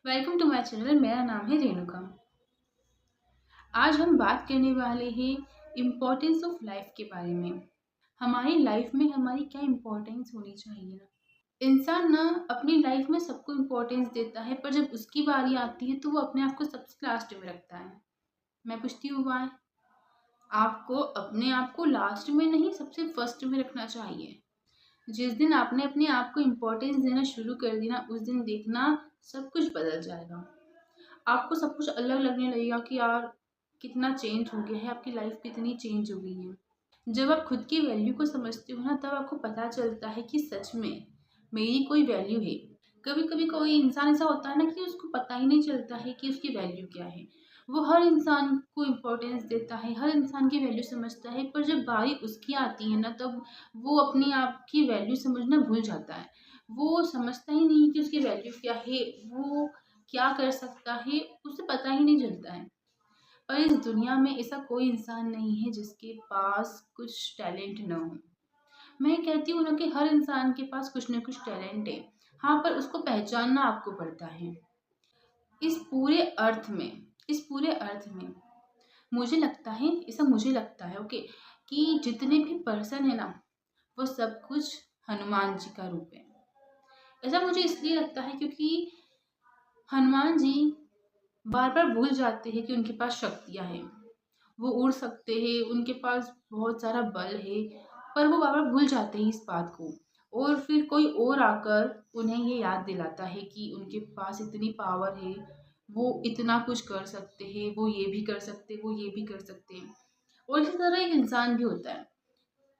Welcome to my channel. मेरा नाम है रेणुका। आज हम बात करने वाले हैं इम्पोर्टेंस ऑफ लाइफ के बारे में। हमारी लाइफ में हमारी क्या इम्पोर्टेंस होनी चाहिए। इंसान ना अपनी लाइफ में सबको इम्पोर्टेंस देता है, पर जब उसकी बारी आती है तो वो अपने आप को सबसे लास्ट में रखता है। मैं पूछती हूँ वाई? आपको अपने आप को लास्ट में नहीं, सबसे फर्स्ट में रखना चाहिए। जिस दिन आपने अपने आप को इम्पोर्टेंस देना शुरू कर दिया, उस दिन देखना सब कुछ बदल जाएगा। आपको सब कुछ अलग लगने लगेगा कि यार कितना चेंज हो गया है, आपकी लाइफ कितनी चेंज हो गई है। जब आप खुद की वैल्यू को समझते हो ना, तब आपको पता चलता है कि सच में मेरी कोई वैल्यू है। कभी कभी कोई इंसान ऐसा होता है ना कि उसको पता ही नहीं चलता है कि उसकी वैल्यू क्या है। वो हर इंसान को इम्पोर्टेंस देता है, हर इंसान की वैल्यू समझता है, पर जब बारी उसकी आती है ना, तब वो अपने आप की वैल्यू समझना भूल जाता है। वो समझता ही नहीं कि उसकी वैल्यू क्या है, वो क्या कर सकता है, उसे पता ही नहीं चलता है। पर इस दुनिया में ऐसा कोई इंसान नहीं है जिसके पास कुछ टैलेंट ना हो। मैं कहती हूँ ना कि हर इंसान के पास कुछ ना कुछ टैलेंट है। हाँ, पर उसको पहचानना आपको पड़ता है। इस पूरे अर्थ में इस पूरे अर्थ में मुझे लगता है, ऐसा मुझे लगता है, ओके, कि जितने भी पर्सन है ना, वो सब कुछ हनुमान जी का रूप है। ऐसा मुझे इसलिए लगता है क्योंकि हनुमान जी बार बार भूल जाते हैं कि उनके पास शक्तियाँ हैं। वो उड़ सकते हैं, उनके पास बहुत सारा बल है, पर वो बार बार भूल जाते हैं इस बात को। और फिर कोई और आकर उन्हें ये याद दिलाता है कि उनके पास इतनी पावर है, वो इतना कुछ कर सकते हैं, वो ये भी कर सकते हैं, वो ये भी कर सकते हैं। और इसी तरह एक इंसान भी होता है।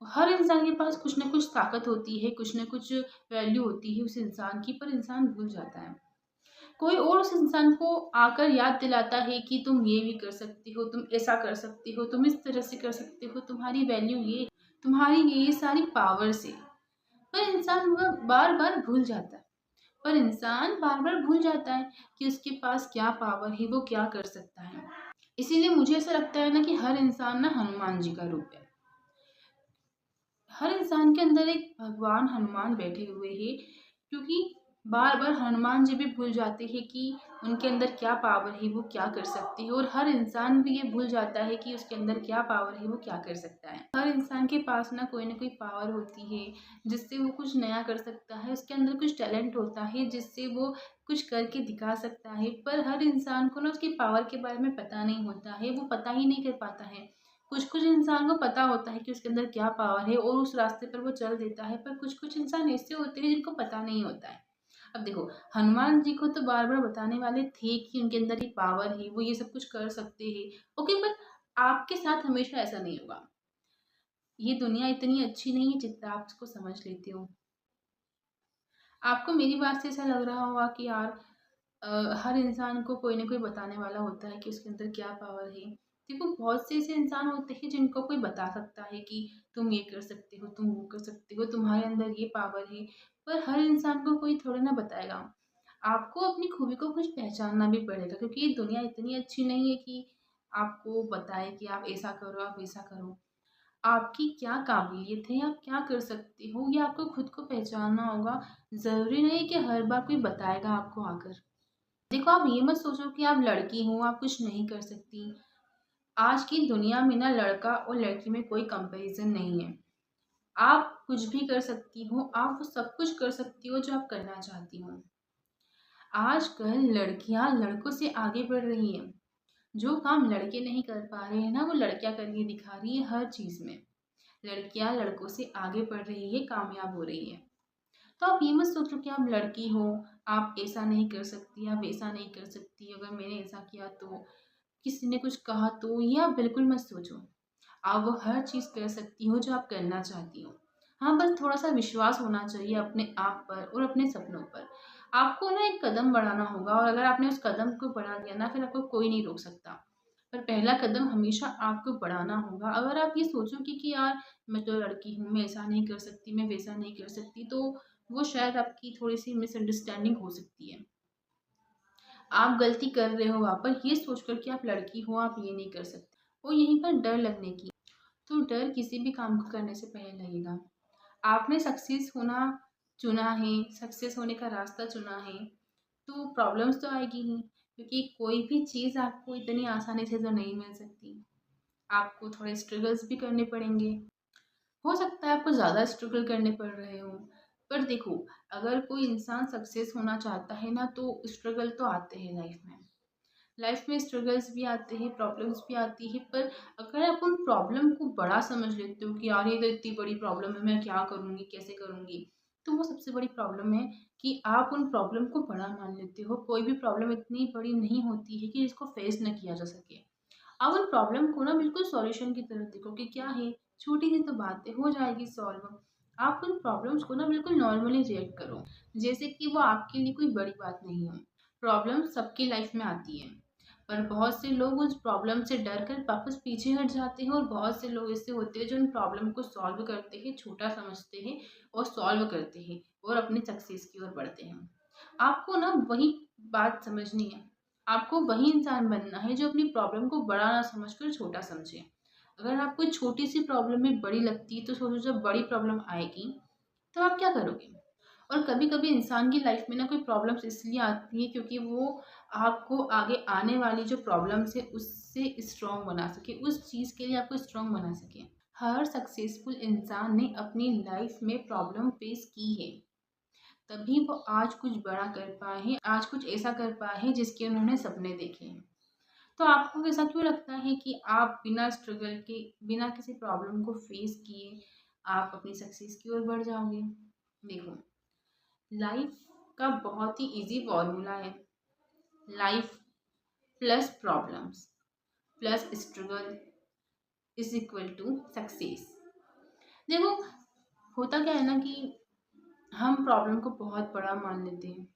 हर इंसान के पास कुछ ना कुछ ताकत होती है, कुछ ना कुछ वैल्यू होती है उस इंसान की, पर इंसान भूल जाता है। कोई और उस इंसान को आकर याद दिलाता है कि तुम ये भी कर सकती हो, तुम ऐसा कर सकती हो, तुम इस तरह से कर सकते हो, तुम्हारी वैल्यू ये, तुम्हारी ये सारी पावर्स है। पर इंसान वह बार बार भूल जाता है। पर इंसान बार बार भूल जाता है कि उसके पास क्या पावर है, वो क्या कर सकता है। इसीलिए मुझे ऐसा लगता है ना कि हर इंसान ना हनुमान जी का रूप है। हर इंसान के अंदर एक भगवान हनुमान बैठे हुए हैं, क्योंकि बार बार हनुमान जी भी भूल जाते हैं कि उनके अंदर क्या पावर है, वो क्या कर सकते हैं। और हर इंसान भी ये भूल जाता है कि उसके अंदर क्या पावर है, वो क्या कर सकता है। हर इंसान के पास ना कोई पावर होती है जिससे वो कुछ नया कर सकता है। उसके अंदर कुछ टैलेंट होता है जिससे वो कुछ करके दिखा सकता है। पर हर इंसान को ना उसकी पावर के बारे में पता नहीं होता है, वो पता ही नहीं कर पाता है। कुछ कुछ इंसान को पता होता है कि उसके अंदर क्या पावर है और उस रास्ते पर वो चल देता है, पर कुछ कुछ इंसान ऐसे होते हैं जिनको पता नहीं होता है। अब देखो, हनुमान जी को तो बार बार बताने वाले थे कि उनके अंदर ये पावर है, वो ये सब कुछ कर सकते हैं। ओके, पर आपके साथ हमेशा ऐसा नहीं होगा। ये दुनिया इतनी अच्छी नहीं है जितना आप इसको समझ लेते हो। आपको मेरी बात से ऐसा लग रहा होगा कि यार हर इंसान को कोई ना कोई बताने वाला होता है कि उसके अंदर क्या पावर है। देखो, बहुत से ऐसे इंसान होते हैं जिनको कोई बता सकता है कि तुम ये कर सकते हो, तुम वो कर सकते हो, तुम्हारे अंदर ये पावर है। पर हर इंसान को कोई थोड़ी ना बताएगा। आपको अपनी खूबी को कुछ पहचानना भी पड़ेगा, क्योंकि ये दुनिया इतनी अच्छी नहीं है कि आपको बताए कि आप ऐसा करो, आप वैसा करो। आपकी क्या काबिलियत है, आप क्या कर सकते हो, ये आपको खुद को पहचानना होगा। ज़रूरी नहीं कि हर बार कोई बताएगा आपको आकर। देखो, आप ये मत सोचो कि आप लड़की हो, आप कुछ नहीं कर सकती। आज की दुनिया में ना लड़का और लड़की में कोई कंपैरिजन नहीं है। आप कुछ भी कर सकती हो, आप वो सब कुछ कर सकती हो जो आप करना चाहती हो। आजकल लड़कियां लड़कों से आगे बढ़ रही हैं। जो काम लड़के नहीं कर पा रहे हैं ना, वो लड़कियां करके दिखा रही है हर चीज़ में। लड़कियां लड़कों से आगे बढ़ रही है, कामयाब हो रही है। तो आप ये मत सोचो कि आप लड़की हो, आप ऐसा नहीं कर सकती, आप वैसा नहीं कर सकती, अगर मैंने ऐसा किया तो, किसी ने कुछ कहा तो, ये आप बिल्कुल मत सोचो। आप वो हर चीज़ कर सकती हो जो आप करना चाहती हो। हाँ, बस थोड़ा सा विश्वास होना चाहिए अपने आप पर और अपने सपनों पर। आपको ना एक कदम बढ़ाना होगा, और अगर आपने उस कदम को बढ़ा दिया ना, फिर आपको कोई नहीं रोक सकता। पर पहला कदम हमेशा आपको बढ़ाना होगा। अगर आप ये सोचोगे कि यार मैं तो लड़की हूँ, मैं ऐसा नहीं कर सकती, मैं वैसा नहीं कर सकती, तो वो शायद आपकी थोड़ी सी मिसअंडरस्टैंडिंग हो सकती है। आप गलती कर रहे हो वहाँ पर ये सोचकर कि आप लड़की हो, आप ये नहीं कर सकते। और यहीं पर डर लगने की, तो डर किसी भी काम को करने से पहले लगेगा। आपने सक्सेस होना चुना है, सक्सेस होने का रास्ता चुना है, तो प्रॉब्लम्स तो आएगी ही, क्योंकि कोई भी चीज़ आपको इतनी आसानी से तो नहीं मिल सकती। आपको थोड़े स्ट्रगल्स भी करने पड़ेंगे। हो सकता है आपको ज़्यादा स्ट्रगल करने पड़ रहे हों, पर देखो, अगर कोई इंसान सक्सेस होना चाहता है ना, तो स्ट्रगल तो आते हैं लाइफ में। लाइफ में स्ट्रगल्स भी आते हैं, प्रॉब्लम्स भी आती है, पर अगर आप उन प्रॉब्लम को बड़ा समझ लेते हो कि यार ये तो इतनी बड़ी प्रॉब्लम है, मैं क्या करूँगी, कैसे करूँगी, तो वो सबसे बड़ी प्रॉब्लम है कि आप उन प्रॉब्लम को बड़ा मान लेते हो। कोई भी प्रॉब्लम इतनी बड़ी नहीं होती है कि जिसको फेस न किया जा सके। आप उन प्रॉब्लम को ना बिल्कुल सॉल्यूशन की तरह देखो कि क्या है, छोटी सी तो बात है, हो जाएगी सॉल्व। आप उन प्रॉब्लम्स को ना बिल्कुल नॉर्मली रिएक्ट करो, जैसे कि वो आपके लिए कोई बड़ी बात नहीं हो। प्रॉब्लम सबकी लाइफ में आती है, पर बहुत से लोग उस प्रॉब्लम से डर कर वापस पीछे हट जाते हैं, और बहुत से लोग ऐसे होते हैं जो उन प्रॉब्लम को सॉल्व करते हैं, छोटा समझते हैं और सॉल्व करते हैं और अपनी सक्सेस की ओर बढ़ते हैं। आपको ना वही बात समझनी है। आपको वही इंसान बनना है जो अपनी प्रॉब्लम को बड़ा ना समझकर छोटा समझे। अगर आपको छोटी सी प्रॉब्लम भी बड़ी लगती है, तो सोचो जब बड़ी प्रॉब्लम आएगी तो आप क्या करोगे? और कभी-कभी इंसान की लाइफ में ना कोई प्रॉब्लम्स इसलिए आती है क्योंकि वो आपको आगे आने वाली जो प्रॉब्लम्स है उससे स्ट्रॉन्ग बना सके, उस चीज़ के लिए आपको स्ट्रॉन्ग बना सके। हर सक्सेसफुल इंसान ने अपनी लाइफ में प्रॉब्लम फेस की है, तभी वो आज कुछ बड़ा कर पाए हैं, आज कुछ ऐसा कर पाए हैं जिसके उन्होंने सपने देखे हैं। तो आपको ऐसा क्यों लगता है कि आप बिना स्ट्रगल के, बिना किसी प्रॉब्लम को फेस किए आप अपनी सक्सेस की ओर बढ़ जाओगे? देखो, लाइफ का बहुत ही इजी फॉर्मूला है। Life plus problems plus struggle is equal to success. देखो, होता क्या है ना कि हम प्रॉब्लम को बहुत बड़ा मान लेते हैं।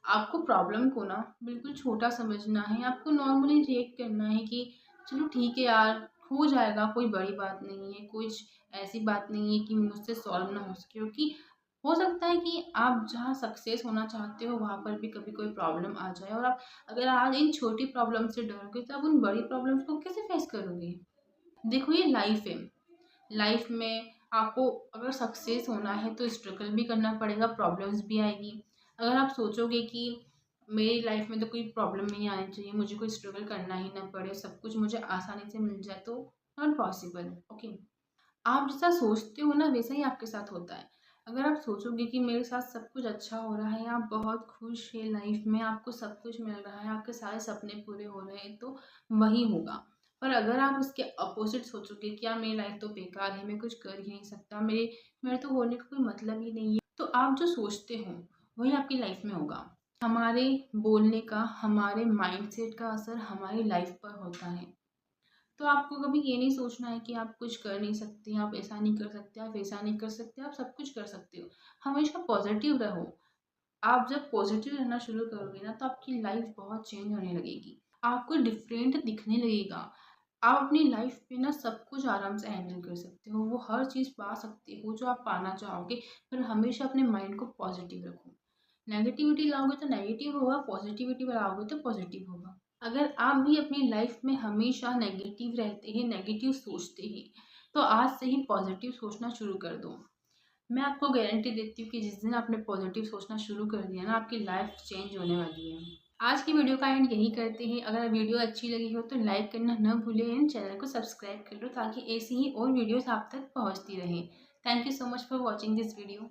आपको प्रॉब्लम को ना बिल्कुल छोटा समझना है, आपको नॉर्मली रिएक्ट करना है कि चलो ठीक है यार, हो जाएगा, कोई बड़ी बात नहीं है, कुछ ऐसी बात नहीं है कि मुझसे सॉल्व ना हो सके। क्योंकि हो सकता है कि आप जहाँ सक्सेस होना चाहते हो वहाँ पर भी कभी कोई प्रॉब्लम आ जाए, और आप अगर आज इन छोटी प्रॉब्लम से डरोगे तो आप उन बड़ी प्रॉब्लम्स को कैसे फेस करोगे? देखो, ये लाइफ है। लाइफ में आपको अगर सक्सेस होना है तो स्ट्रगल भी करना पड़ेगा, प्रॉब्लम्स भी आएगी। अगर आप सोचोगे कि मेरी लाइफ में तो कोई प्रॉब्लम नहीं आनी चाहिए, मुझे कोई स्ट्रगल करना ही ना पड़े, सब कुछ मुझे आसानी से मिल जाए, तो नॉट पॉसिबल। ओके, आप जैसा सोचते हो ना वैसा ही आपके साथ होता है। अगर आप सोचोगे कि मेरे साथ सब कुछ अच्छा हो रहा है, आप बहुत खुश है लाइफ में, आपको सब कुछ मिल रहा है, आपके सारे सपने पूरे हो रहे हैं, तो वही होगा। पर अगर आप उसके अपोजिट सोचोगे कि यार मेरी लाइफ तो बेकार है, मैं कुछ कर ही नहीं सकता, मेरे तो होने का कोई मतलब ही नहीं है, तो आप जो सोचते हो वही आपकी लाइफ में होगा। हमारे बोलने का, हमारे माइंडसेट का असर हमारी लाइफ पर होता है। तो आपको कभी ये नहीं सोचना है कि आप कुछ कर नहीं सकते, आप ऐसा नहीं कर सकते, आप वैसा नहीं कर सकते, आप सब कुछ कर सकते हो। हमेशा पॉजिटिव रहो। आप जब पॉजिटिव रहना शुरू करोगे ना, तो आपकी लाइफ बहुत चेंज होने लगेगी। आपको डिफरेंट दिखने लगेगा। आप अपनी लाइफ में ना सब कुछ आराम से हैंडल कर सकते हो, वो हर चीज़ पा सकते हो जो आप पाना चाहोगे। पर हमेशा अपने माइंड को पॉजिटिव रखो। नेगेटिविटी लाओगे तो नेगेटिव होगा, पॉजिटिविटी लाओगे तो पॉजिटिव होगा। अगर आप भी अपनी लाइफ में हमेशा नेगेटिव रहते हैं, नेगेटिव सोचते हैं, तो आज से ही पॉजिटिव सोचना शुरू कर दो। मैं आपको गारंटी देती हूँ कि जिस दिन आपने पॉजिटिव सोचना शुरू कर दिया ना, आपकी लाइफ चेंज होने वाली है। आज की वीडियो का एंड यही करते हैं। अगर वीडियो अच्छी लगी हो तो लाइक करना न भूलें एंड चैनल को सब्सक्राइब कर लो, ताकि ऐसी ही और वीडियोस आप तक पहुँचती रहें। Thank you so much for watching this video.